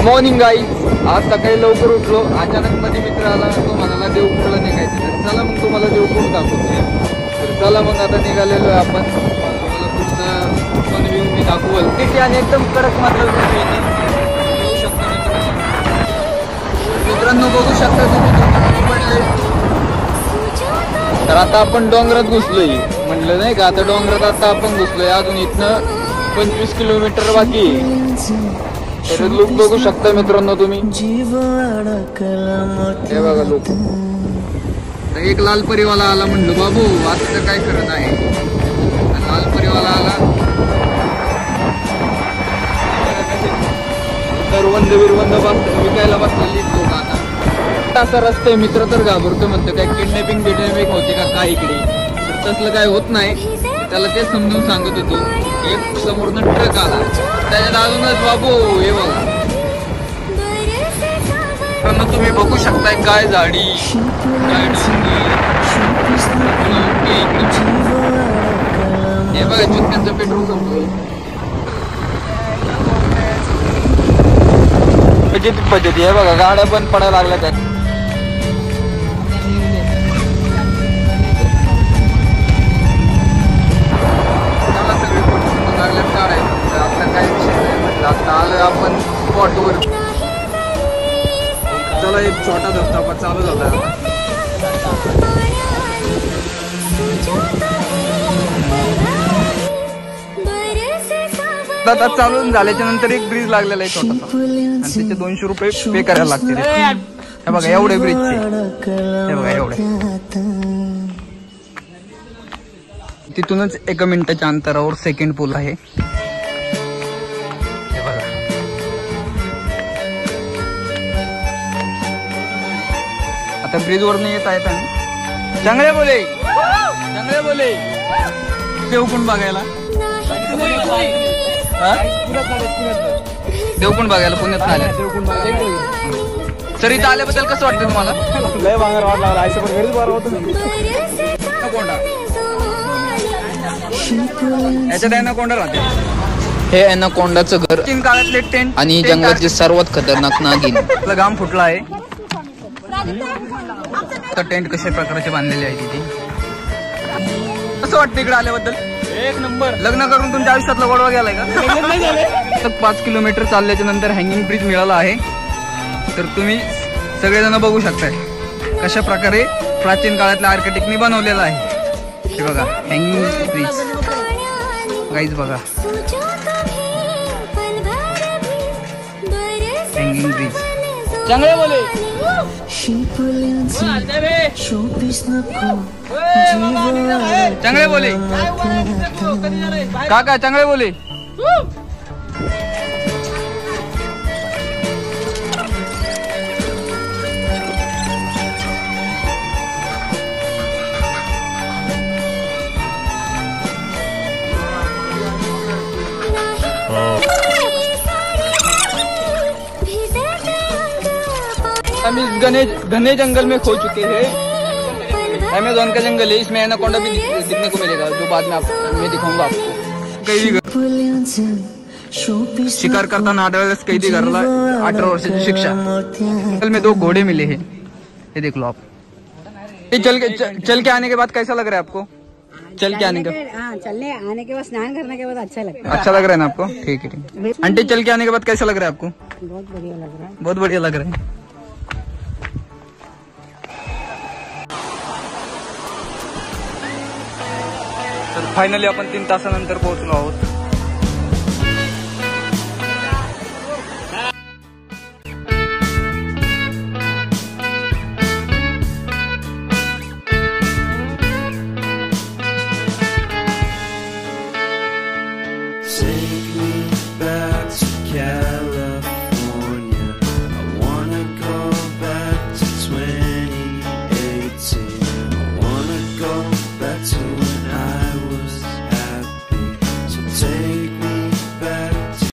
Morning guys, आज सकाळी लवकर उठलो. अचानक मध्ये मित्र आला, तो म्हणाला देवपूरला निघायचं. तर चला मग तुम्हाला देवपूर दाखवतो. तर चला मग आता निघालेलो आहे आपण. तुम्हाला पुढचं पण व्ह्यू मी दाखवल. तिथे आणि एकदम कडक मात्र बघू शकता मित्रांनो, बघू शकता तुम्ही पडले. तर आता आपण डोंगरात घुसलोय. म्हटलं नाही का, आता डोंगरात आता आपण घुसलोय. अजून इथनं 25 किलोमीटर बाकी. तर लुक बघू शकता मित्रांनो तुम्ही. हे बघा लुक. एक लाल परीवाला आला. म्हणलो बाबू आता तर काय करत आहे. लाल परीवाला आला. तर वंद विरवंद विकायला बसलेली लोक. आता असा रस्ता आहे. मित्र तर घाबरतो, म्हणतो काय किडनॅपिंग बिडनॅपिंग होते का काय इकडे. तर तसलं काय होत नाही. त्याला ते समजून सांगत होतो. एक समोरनं ट्रक आला, त्याच्यात अजूनच बाबू हे बघा. तुम्ही बघू शकताय काय झाडी, काय हे बघा. चुत्त्यांचं पेट्रोल संपलं. पद्धती आहे बघा. गाड्या पण पडायला लागल्या काय. आता आलोय आपण स्पॉटवर. चला एक छोटा धबधबा चालू झाला. आता चालून झाल्याच्या नंतर एक ब्रिज लागलेला आहे छोटासा, आणि त्याचे 200 रुपये पे करायला लागते. हे बघा एवढे ब्रिजचे. हे बघा एवढे. तिथूनच 1 मिनिटाच्या अंतरावर सेकंड पूल आहे. आता ब्रिज वरनं येत आहेत. चांगले बोले, चांगले बोले. देवकुंड बघायला, देवकुंड बघायला पुण्यात आले. सर इथं आल्याबद्दल कसं वाटतं तुम्हाला? लय भांगर वाटला. याच्यात एनाकोंडा राहते. हे एनाकोंडाचं घर. 3 काळातले टेंट आणि जंगलातली सर्वात खतरनाक नागिन. आपला घाम फुटला आहे. टेंट कशा प्रकारचे बांधलेले आहे तिथे. कसं वाटतं इकडे आल्याबद्दल? एक नंबर. लग्न करून तुमच्या आयुष्यातला गोडवा गेलाय का? 5 किलोमीटर चालल्याच्या नंतर हँगिंग ब्रिज मिळाला आहे. तर तुम्ही सगळेजण बघू शकताय कशा प्रकारे प्राचीन काळातल्या आर्किटेक्टनी बनवलेला आहे. हे बघा हँगिंग ब्रिज. गाईज बघा हँगिंग ब्रिज. चांगले बोले. चांगले बोले काका. चांगले बोले. हम इस घने जंगल में खो चुके हैं. अमेज़न का जंगल है. इसमें एनाकोंडा भी दिखने को मिलेगा, जो बाद में मैं दिखाऊंगा आपको. शिकार करताना आढळल्यास कैदी घराला 18 वर्षाची शिक्षा. जंगल में 2 घोड़े मिले हैं. ये देख लो आप. ये चल के आने के बाद कैसा लग रहा है आपको? चल के आने के चलने आने के बाद स्नान करने के बाद अच्छा लगता है. अच्छा लग रहा है ना आपको? ठीक है ठीक है. आंटी चल के आने के बाद कैसा लग रहा है आपको? बहुत बढ़िया लग रहा है. बहुत बढ़िया लग रहा है. तर फायनली आपण 3 तासानंतर पोहोचलो आहोत.